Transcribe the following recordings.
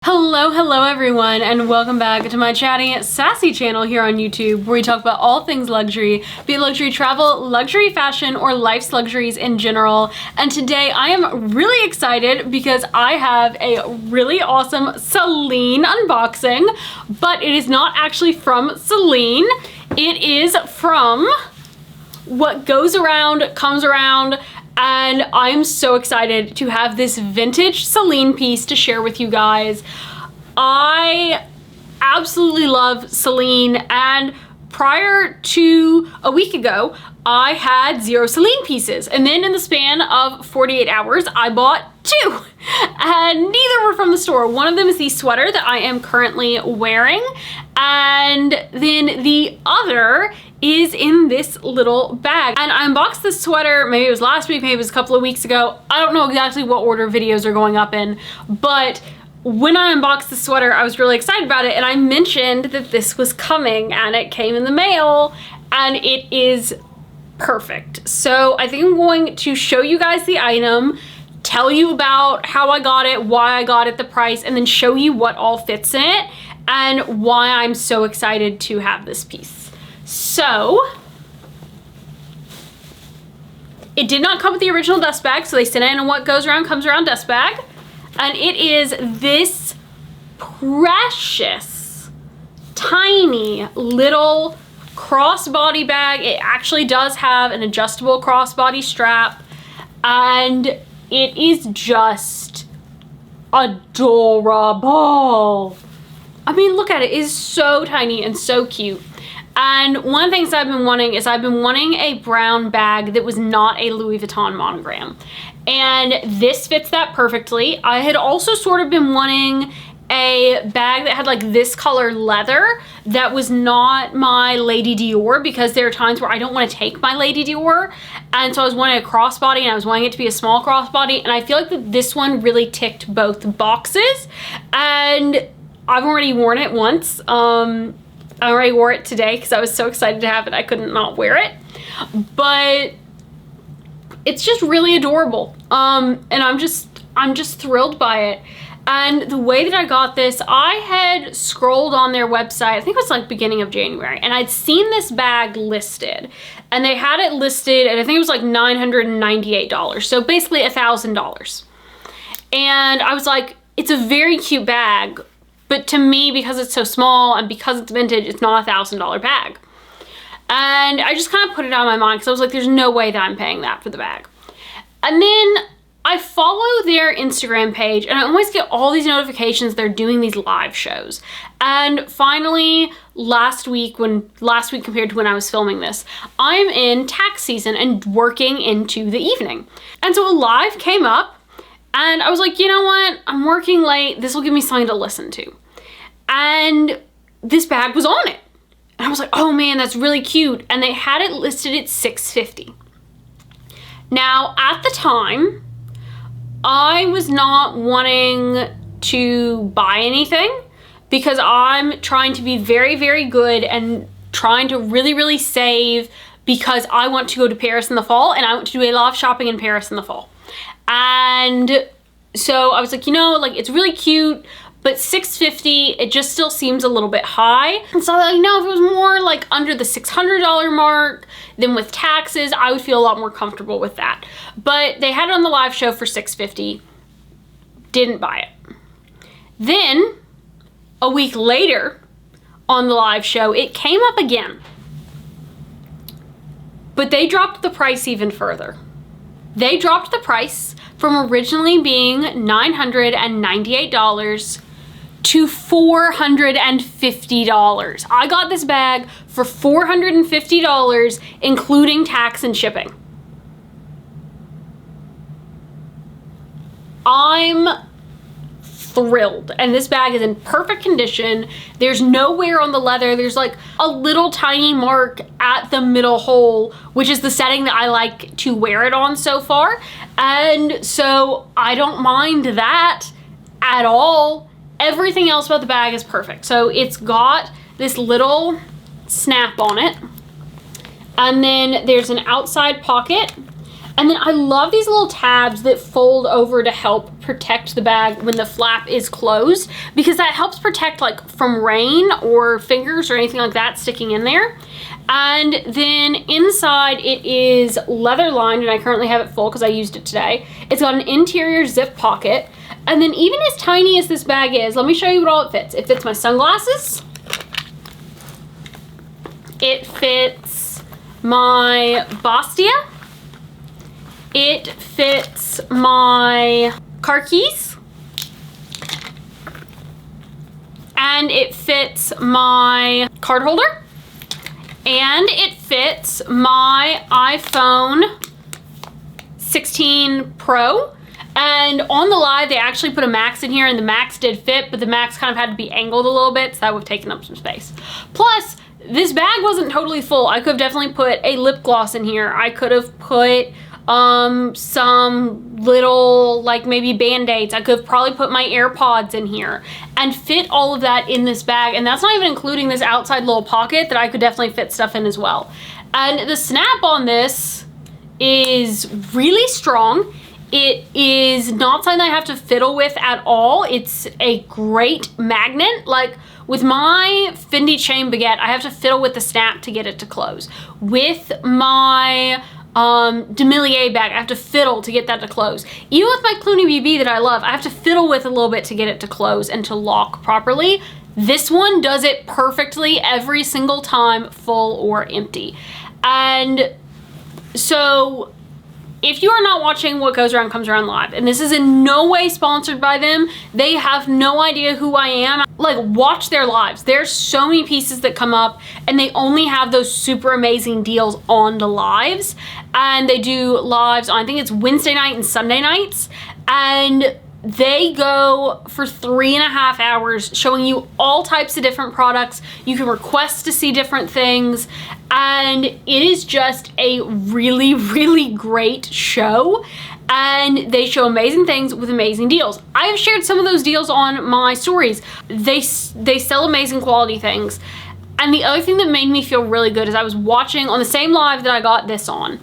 Hello everyone, and welcome back to my chatty, sassy channel here on YouTube, where we talk about all things luxury, be it luxury travel, luxury fashion, or life's luxuries in general. And today I am really excited because I have a really awesome Celine unboxing, but it is not actually from Celine. It is from What Goes Around Comes Around. And I'm so excited to have this vintage Celine piece to share with you guys. I absolutely love Celine, and prior to a week ago, I had 0 Celine pieces. And then in the span of 48 hours, I bought 2. And neither were from the store. One of them is the sweater that I am currently wearing. And then the other is in this little bag. And I unboxed this sweater, maybe it was last week, maybe it was a couple of weeks ago. I don't know exactly what order videos are going up in, but when I unboxed the sweater, I was really excited about it, and I mentioned that this was coming, and it came in the mail, and it is perfect. So I think I'm going to show you guys the item, tell you about how I got it, why I got it, the price, and then show you what all fits in it, and why I'm so excited to have this piece. So, it did not come with the original dust bag, so they sent it in a What Goes Around Comes Around dust bag. And it is this precious, tiny little crossbody bag. It actually does have an adjustable crossbody strap, and it is just adorable. I mean, look at it. It is so tiny and so cute. And one of the things I've been wanting is I've been wanting a brown bag that was not a Louis Vuitton monogram. And this fits that perfectly. I had also sort of been wanting a bag that had like this color leather that was not my Lady Dior, because there are times where I don't want to take my Lady Dior. And so I was wanting a crossbody, and I was wanting it to be a small crossbody. And I feel like that this one really ticked both boxes. And I've already worn it once. I already wore it today because I was so excited to have it. I couldn't not wear it. But it's just really adorable. And I'm just thrilled by it. And the way that I got this, I had scrolled on their website, I think it was like beginning of January, and I'd seen this bag listed. And they had it listed, and I think it was like $998. So basically $1,000. And I was like, it's a very cute bag. But to me, because it's so small and because it's vintage, it's not a $1,000 bag. And I just kind of put it out of my mind because I was like, there's no way that I'm paying that for the bag. And then I follow their Instagram page, and I always get all these notifications they're doing these live shows. And finally, last week compared to when I was filming this, I'm in tax season and working into the evening. And so a live came up, and I was like, you know what? I'm working late. This will give me something to listen to. And this bag was on it. And I was like, oh man, that's really cute. And they had it listed at $650. Now, at the time, I was not wanting to buy anything because I'm trying to be very, very good and trying to really, really save, because I want to go to Paris in the fall, and I want to do a lot of shopping in Paris in the fall. And so I was like, you know, like, it's really cute, but $650, it just still seems a little bit high. And so I was like, no, if it was more like under the $600 mark, then with taxes, I would feel a lot more comfortable with that. But they had it on the live show for $650, didn't buy it. Then a week later on the live show, it came up again, but they dropped the price even further. They dropped the price from originally being $998 to $450. I got this bag for $450, including tax and shipping. I'm thrilled. And this bag is in perfect condition. There's no wear on the leather. There's like a little tiny mark at the middle hole, which is the setting that I like to wear it on so far. And so I don't mind that at all. Everything else about the bag is perfect. So it's got this little snap on it. And then there's an outside pocket. And then I love these little tabs that fold over to help protect the bag when the flap is closed, because that helps protect like from rain or fingers or anything like that sticking in there. And then inside it is leather lined, and I currently have it full because I used it today. It's got an interior zip pocket. And then even as tiny as this bag is, let me show you what all it fits. It fits my sunglasses. It fits my Bastia. It fits my car keys. And it fits my card holder. And it fits my iPhone 16 Pro. And on the Live, they actually put a Max in here, and the Max did fit, but the Max kind of had to be angled a little bit, so that would have taken up some space. Plus, this bag wasn't totally full. I could have definitely put a lip gloss in here. I could have put some little, like maybe Band-Aids. I could have probably put my AirPods in here and fit all of that in this bag. And that's not even including this outside little pocket that I could definitely fit stuff in as well. And the snap on this is really strong. It is not something I have to fiddle with at all. It's a great magnet. Like with my Fendi chain baguette, I have to fiddle with the snap to get it to close. With my Demilier bag, I have to fiddle to get that to close. Even with my Clooney BB that I love, I have to fiddle with a little bit to get it to close and to lock properly. This one does it perfectly every single time, full or empty. And so if you are not watching What Goes Around Comes Around Live, and this is in no way sponsored by them, they have no idea who I am. Like, watch their lives. There's so many pieces that come up, and they only have those super amazing deals on the lives. And they do lives on, I think it's Wednesday night and Sunday nights. And they go for 3.5 hours showing you all types of different products. You can request to see different things, and it is just a really, really great show. And they show amazing things with amazing deals. I have shared some of those deals on my stories. They sell amazing quality things. And the other thing that made me feel really good is I was watching on the same live that I got this on.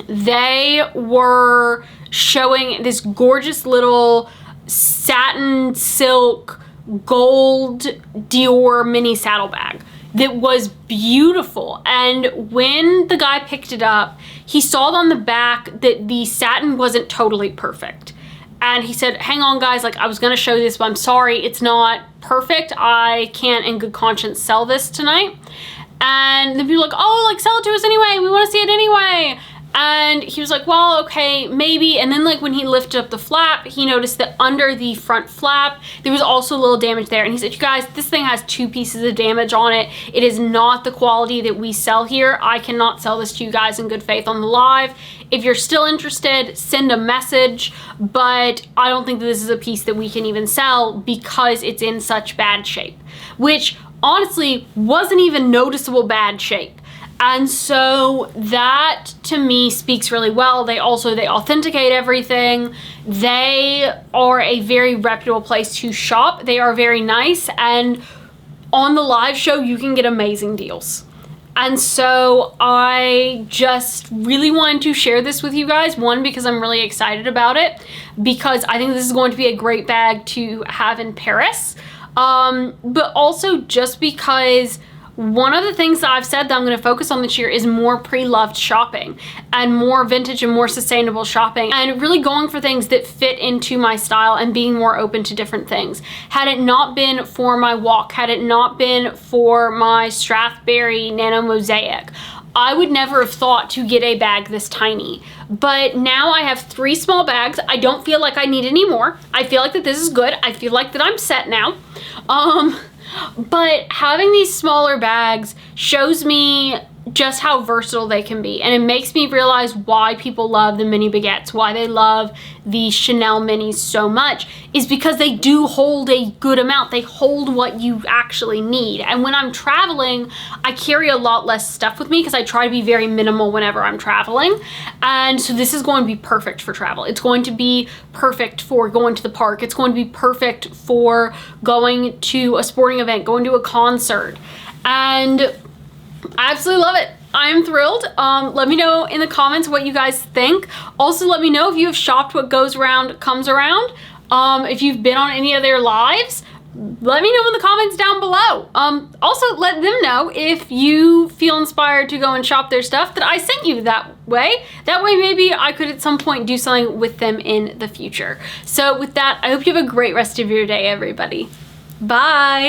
They were showing this gorgeous little satin silk gold Dior mini saddlebag that was beautiful. And when the guy picked it up, he saw on the back that the satin wasn't totally perfect. And he said, hang on guys, like I was gonna show you this, but I'm sorry, it's not perfect. I can't in good conscience sell this tonight. And then people were like, oh, like sell it to us anyway. We wanna see it anyway. And he was like, well, okay, maybe. And then like when he lifted up the flap, he noticed that under the front flap, there was also a little damage there. And he said, you guys, this thing has 2 pieces of damage on it. It is not the quality that we sell here. I cannot sell this to you guys in good faith on the live. If you're still interested, send a message. But I don't think that this is a piece that we can even sell because it's in such bad shape, which honestly wasn't even noticeable bad shape. And so that to me speaks really well. They authenticate everything. They are a very reputable place to shop. They are very nice, and on the live show you can get amazing deals. And so I just really wanted to share this with you guys. One, because I'm really excited about it, because I think this is going to be a great bag to have in Paris. But also just because one of the things that I've said that I'm going to focus on this year is more pre-loved shopping and more vintage and more sustainable shopping, and really going for things that fit into my style and being more open to different things. Had it not been for my walk, had it not been for my Strathberry Nano Mosaic, I would never have thought to get a bag this tiny. But now I have 3 small bags. I don't feel like I need any more. I feel like that this is good. I feel like that I'm set now. But having these smaller bags shows me just how versatile they can be, and it makes me realize why people love the mini baguettes, why they love the Chanel minis so much, is because they do hold a good amount. They hold what you actually need. And when I'm traveling, I carry a lot less stuff with me because I try to be very minimal whenever I'm traveling. And so this is going to be perfect for travel. It's going to be perfect for going to the park. It's going to be perfect for going to a sporting event, going to a concert. And I absolutely love it. I'm thrilled. Let me know in the comments what you guys think. Also, let me know if you have shopped What Goes Around Comes Around. If you've been on any of their lives, let me know in the comments down below. Also, let them know if you feel inspired to go and shop their stuff that I sent you that way. That way, maybe I could at some point do something with them in the future. So with that, I hope you have a great rest of your day, everybody. Bye.